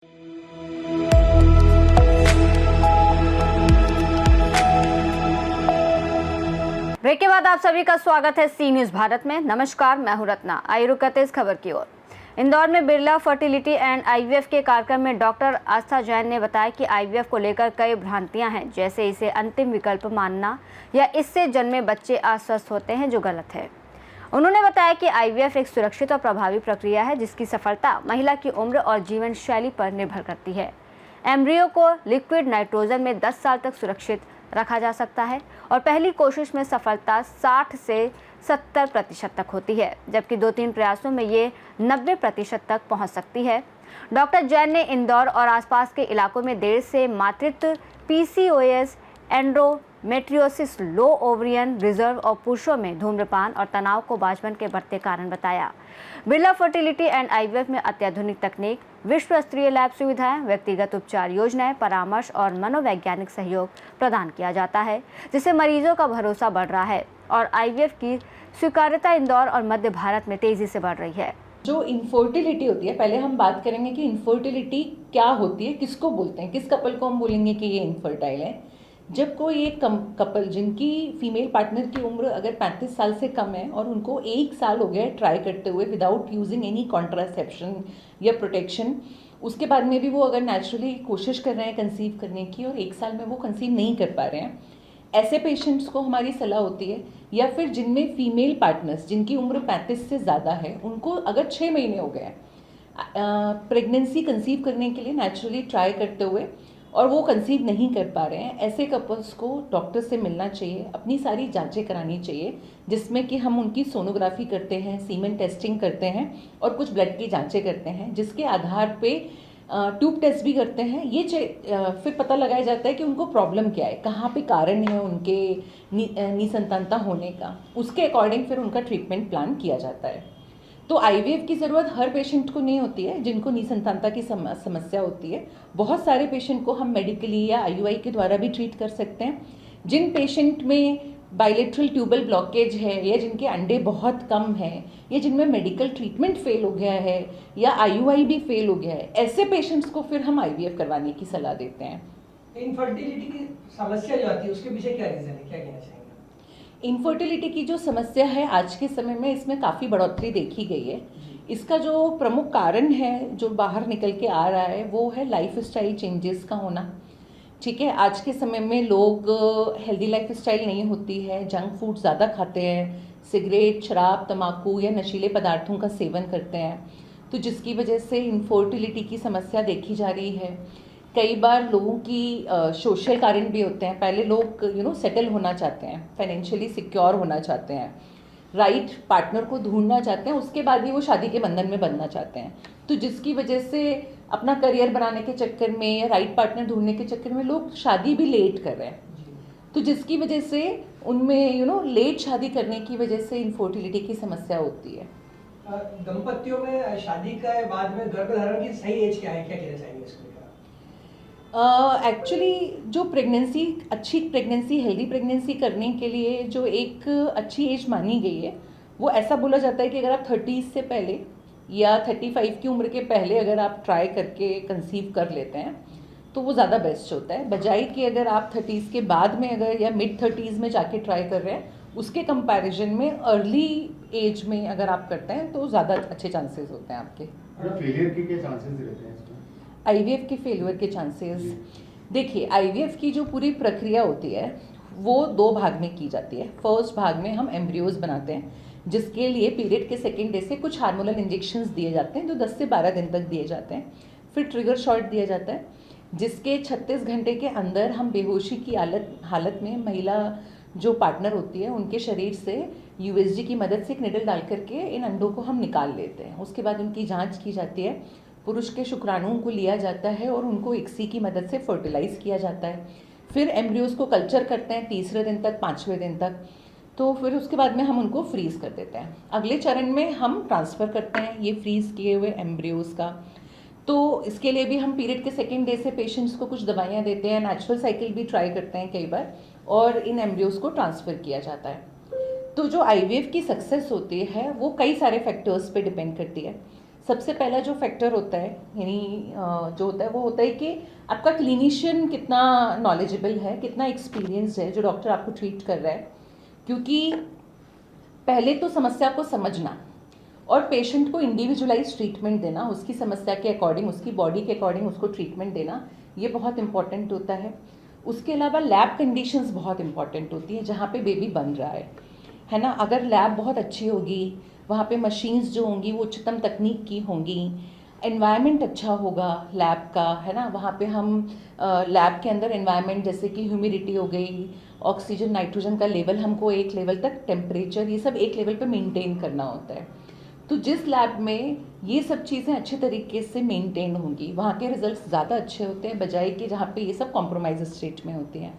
Break के बाद आप सभी का स्वागत है सी न्यूज भारत में। नमस्कार, मैं हूं रत्ना। आइए रुक करते इस खबर की ओर। इंदौर में बिरला फर्टिलिटी एंड आईवीएफ के कार्यक्रम में डॉक्टर आस्था जैन ने बताया कि आईवीएफ को लेकर कई भ्रांतियां हैं, जैसे इसे अंतिम विकल्प मानना या इससे जन्मे बच्चे अस्वस्थ होते हैं, जो गलत है। उन्होंने बताया कि आईवीएफ एक सुरक्षित और प्रभावी प्रक्रिया है, जिसकी सफलता महिला की उम्र और जीवन शैली पर निर्भर करती है। एम्ब्रियो को लिक्विड नाइट्रोजन में 10 साल तक सुरक्षित रखा जा सकता है और पहली कोशिश में सफलता 60 से 70% तक होती है, जबकि 2-3 प्रयासों में ये 90% तक पहुंच सकती है। डॉक्टर जैन ने इंदौर और आसपास के इलाकों में देर से मातृत्व, पीसीओएस, एंड्रोमेट्रियोसिस, लो ओवरियन रिजर्व और पुरुषों में धूम्रपान और तनाव को बांझपन के बढ़ते कारण बताया। बिरला फर्टिलिटी एंड आईवीएफ में अत्याधुनिक तकनीक, विश्व स्तरीय लैब सुविधाएं, व्यक्तिगत उपचार योजनाएं, परामर्श और मनोवैज्ञानिक सहयोग प्रदान किया जाता है, जिससे मरीजों का भरोसा बढ़ रहा है और आईवीएफ की स्वीकार्यता इंदौर और मध्य भारत में तेजी से बढ़ रही है। जो इनफर्टिलिटी होती है, पहले हम बात करेंगे कि इनफर्टिलिटी क्या होती है, किसको बोलते हैं, किस कपल को हम बोलेंगे कि ये इनफर्टाइल है। जब कोई एक कपल जिनकी फीमेल पार्टनर की उम्र अगर 35 साल से कम है और उनको 1 साल हो गया है ट्राई करते हुए विदाउट यूजिंग एनी कॉन्ट्रासेप्शन या प्रोटेक्शन, उसके बाद में भी वो अगर नेचुरली कोशिश कर रहे हैं कंसीव करने की और 1 साल में वो कंसीव नहीं कर पा रहे हैं, ऐसे पेशेंट्स को हमारी सलाह होती है, या फिर जिनमें फीमेल पार्टनर्स जिनकी उम्र 35 से ज़्यादा है, उनको अगर 6 महीने हो गए प्रेगनेंसी कंसीव करने के लिए नेचुरली ट्राई करते हुए और वो कंसीव नहीं कर पा रहे हैं, ऐसे कपल्स को डॉक्टर से मिलना चाहिए, अपनी सारी जांचें करानी चाहिए, जिसमें कि हम उनकी सोनोग्राफी करते हैं, सीमेन टेस्टिंग करते हैं और कुछ ब्लड की जांचें करते हैं, जिसके आधार पे ट्यूब टेस्ट भी करते हैं। ये फिर पता लगाया जाता है कि उनको प्रॉब्लम क्या है, कहाँ पे कारण है उनके निसंतानता होने का, उसके अकॉर्डिंग फिर उनका ट्रीटमेंट प्लान किया जाता है। तो आईवीएफ की ज़रूरत हर पेशेंट को नहीं होती है जिनको निसंतानता की समस्या होती है। बहुत सारे पेशेंट को हम मेडिकली या आईयूआई के द्वारा भी ट्रीट कर सकते हैं। जिन पेशेंट में बाइलेटरल ट्यूबल ब्लॉकेज है या जिनके अंडे बहुत कम हैं या जिनमें मेडिकल ट्रीटमेंट फेल हो गया है या आईयूआई भी फेल हो गया है, ऐसे पेशेंट्स को फिर हम आईवीएफ करवाने की सलाह देते हैं। इनफर्टिलिटी की समस्या जो आती है उसके पीछे क्या रीज़न है, क्या कहना चाहेंगे? इनफर्टिलिटी की जो समस्या है आज के समय में, इसमें काफ़ी बढ़ोतरी देखी गई है। इसका जो प्रमुख कारण है जो बाहर निकल के आ रहा है वो है लाइफस्टाइल चेंजेस का होना। ठीक है, आज के समय में लोग हेल्दी लाइफस्टाइल नहीं होती है, जंक फूड ज़्यादा खाते हैं, सिगरेट, शराब, तम्बाकू या नशीले पदार्थों का सेवन करते हैं, तो जिसकी वजह से इनफर्टिलिटी की समस्या देखी जा रही है। कई बार लोगों की सोशल कारण भी होते हैं। पहले लोग सेटल होना चाहते हैं, फाइनेंशियली सिक्योर होना चाहते हैं, राइट पार्टनर को ढूंढना चाहते हैं, उसके बाद भी वो शादी के बंधन में बनना चाहते हैं, तो जिसकी वजह से अपना करियर बनाने के चक्कर में या राइट पार्टनर ढूंढने के चक्कर में लोग शादी भी लेट कर रहे हैं, तो जिसकी वजह से उनमें लेट शादी करने की वजह से इनफर्टिलिटी की समस्या होती है। दंपतियों में शादी के बाद में गर्भधारण की सही एज क्या है, क्या कहना चाहेंगे इसको? एक्चुअली जो प्रेगनेंसी, अच्छी प्रेगनेंसी, हेल्दी प्रेगनेंसी करने के लिए जो एक अच्छी एज मानी गई है, वो ऐसा बोला जाता है कि अगर आप 30 से पहले या 35 की उम्र के पहले अगर आप ट्राई करके कंसीव कर लेते हैं तो वो ज़्यादा बेस्ट होता है, बजाय कि अगर आप 30 के बाद में अगर या मिड 30s में जाके ट्राई कर रहे हैं, उसके कंपैरिजन में अर्ली एज में अगर आप करते हैं तो ज़्यादा अच्छे चांसेस होते हैं आपके। फेलियर के क्या चांसेस रहते हैं इसमें? आईवीएफ के फेलियर के चांसेस, देखिए आईवीएफ की जो पूरी प्रक्रिया होती है वो 2 भाग में की जाती है। फर्स्ट भाग में हम एम्ब्रियोज बनाते हैं, जिसके लिए पीरियड के सेकेंड डे से कुछ हार्मोनल इंजेक्शंस दिए जाते हैं जो 10 से 12 दिन तक दिए जाते हैं। फिर ट्रिगर शॉट दिया जाता है, जिसके 36 घंटे के अंदर हम बेहोशी की हालत में महिला जो पार्टनर होती है उनके शरीर से यूएसजी की मदद से एक निडल डाल करके इन अंडों को हम निकाल लेते हैं। उसके बाद उनकी जांच की जाती है, पुरुष के शुक्राणुओं को लिया जाता है और उनको इक्सी की मदद से फर्टिलाइज किया जाता है। फिर एम्ब्रियोज को कल्चर करते हैं 3रे दिन तक, 5वें दिन तक, तो फिर उसके बाद में हम उनको फ्रीज़ कर देते हैं। अगले चरण में हम ट्रांसफ़र करते हैं ये फ्रीज़ किए हुए एम्ब्रियोज का। तो इसके लिए भी हम पीरियड के सेकेंड डे से पेशेंट्स को कुछ दवाइयाँ देते हैं, नेचुरल साइकिल भी ट्राई करते हैं कई बार, और इन एम्ब्रियोज को ट्रांसफ़र किया जाता है। तो जो आईवीएफ की सक्सेस होती है वो कई सारे फैक्टर्स पे डिपेंड करती है। सबसे पहला जो फैक्टर होता है यानी जो होता है वो होता है कि आपका क्लिनिशियन कितना नॉलेजेबल है, कितना एक्सपीरियंस्ड है जो डॉक्टर आपको ट्रीट कर रहा है। क्योंकि पहले तो समस्या को समझना और पेशेंट को इंडिविजुअलाइज ट्रीटमेंट देना, उसकी समस्या के अकॉर्डिंग, उसकी बॉडी के अकॉर्डिंग उसको ट्रीटमेंट देना, ये बहुत इंपॉर्टेंट होता है। उसके अलावा लैब कंडीशंस बहुत इंपॉर्टेंट होती है जहाँ पे बेबी बन रहा है ना। अगर लैब बहुत अच्छी होगी, वहाँ पे मशीन्स जो होंगी वो उच्चतम तकनीक की होंगी, एनवायरनमेंट अच्छा होगा लैब का, है ना। वहाँ पे हम लैब के अंदर एनवायरनमेंट जैसे कि ह्यूमिडिटी हो गई, ऑक्सीजन नाइट्रोजन का लेवल हमको एक लेवल तक, टेम्परेचर, ये सब एक लेवल पे मेंटेन करना होता है। तो जिस लैब में ये सब चीज़ें अच्छे तरीके से मेंटेन होंगी वहाँ के रिजल्ट्स ज़्यादा अच्छे होते हैं बजाय कि जहाँ पे ये सब कॉम्प्रोमाइज स्टेट में होती हैं।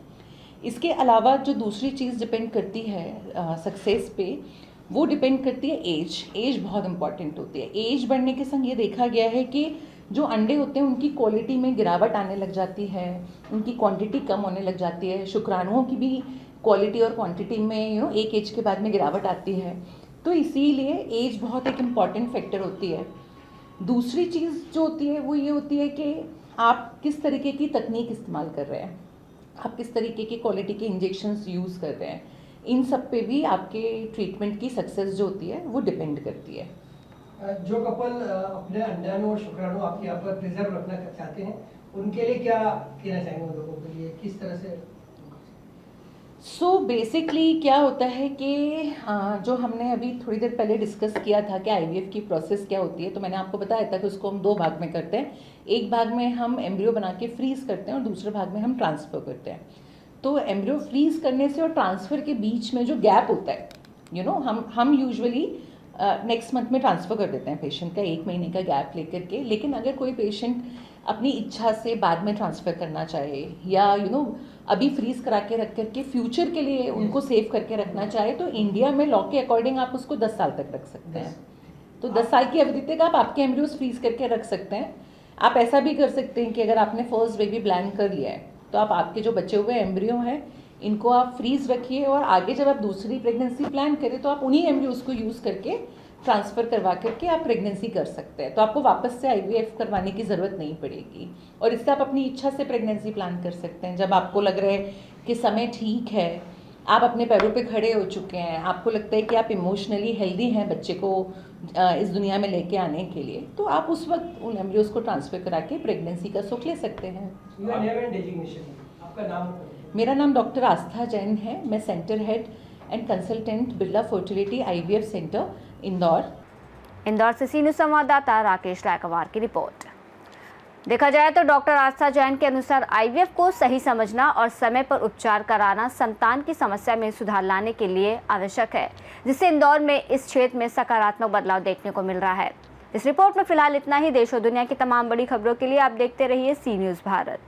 इसके अलावा जो दूसरी चीज़ डिपेंड करती है सक्सेस पे, वो डिपेंड करती है एज बहुत इंपॉर्टेंट होती है। एज बढ़ने के संग ये देखा गया है कि जो अंडे होते हैं उनकी क्वालिटी में गिरावट आने लग जाती है, उनकी क्वांटिटी कम होने लग जाती है, शुक्राणुओं की भी क्वालिटी और क्वांटिटी में एक एज के बाद में गिरावट आती है। तो इसीलिए एज बहुत एक इम्पॉर्टेंट फैक्टर होती है। दूसरी चीज़ जो होती है वो ये होती है कि आप किस तरीके की तकनीक इस्तेमाल कर रहे हैं, आप किस तरीके की क्वालिटी के इंजेक्शंस यूज़ कर रहे हैं, इन सब पे भी आपके ट्रीटमेंट की सक्सेस जो होती है वो डिपेंड करती है। जो कपल अपने अंडाणु और शुक्राणु आपके यहाँ पर प्रिजर्व रखना चाहते हैं उनके लिए क्या कहना चाहेंगे, उन लोगों के लिए किस तरह से? सो बेसिकली क्या होता है कि जो हमने अभी थोड़ी देर पहले डिस्कस किया था कि आईवीएफ की प्रोसेस क्या होती है, तो मैंने आपको बताया था कि उसको हम 2 भाग में करते हैं। एक भाग में हम एम्ब्रियो बना के फ्रीज़ करते हैं और दूसरे भाग में हम ट्रांसफ़र करते हैं। तो एम्ब्रियो फ्रीज़ करने से और ट्रांसफ़र के बीच में जो गैप होता है हम यूजुअली नेक्स्ट मंथ में ट्रांसफ़र कर देते हैं पेशेंट का, 1 महीने का गैप लेकर के। लेकिन अगर कोई पेशेंट अपनी इच्छा से बाद में ट्रांसफ़र करना चाहे या अभी फ्रीज़ करा के रख करके फ्यूचर के लिए उनको सेव करके रखना चाहे, तो इंडिया में लॉ के अकॉर्डिंग आप उसको 10 साल तक रख सकते हैं। तो 10 साल की अवधि तक आप आपके एम्ब्रियोज फ्रीज़ करके रख सकते हैं। आप ऐसा भी कर सकते हैं कि अगर आपने फर्स्ट बेबी प्लान कर लिया है तो आप आपके जो बचे हुए एम्ब्रियो हैं इनको आप फ्रीज़ रखिए और आगे जब आप दूसरी प्रेगनेंसी प्लान करें तो आप उन्हीं एम्ब्रियोज को यूज़ करके ट्रांसफ़र करवा करके आप प्रेगनेंसी कर सकते हैं। तो आपको वापस से आईवीएफ करवाने की ज़रूरत नहीं पड़ेगी और इससे आप अपनी इच्छा से प्रेगनेंसी प्लान कर सकते हैं। जब आपको लग रहा है कि समय ठीक है, आप अपने पैरों पे खड़े हो चुके हैं, आपको लगता है कि आप इमोशनली हेल्दी हैं बच्चे को इस दुनिया में लेके आने के लिए, तो आप उस वक्त उन एम्ब्रियोज को ट्रांसफ़र करा के प्रेगनेंसी का सुख ले सकते हैं। Your name and designation, आपका नाम? मेरा नाम डॉक्टर आस्था जैन है। मैं centre head and consultant Birla fertility IVF centre Indore से सी न्यूज़ संवाददाता राकेश रायकवार की रिपोर्ट। देखा जाए तो डॉक्टर आस्था जैन के अनुसार आईवीएफ को सही समझना और समय पर उपचार कराना संतान की समस्या में सुधार लाने के लिए आवश्यक है, जिससे इंदौर में इस क्षेत्र में सकारात्मक बदलाव देखने को मिल रहा है। इस रिपोर्ट में फिलहाल इतना ही। देश और दुनिया की तमाम बड़ी खबरों के लिए आप देखते रहिए सी न्यूज़ भारत।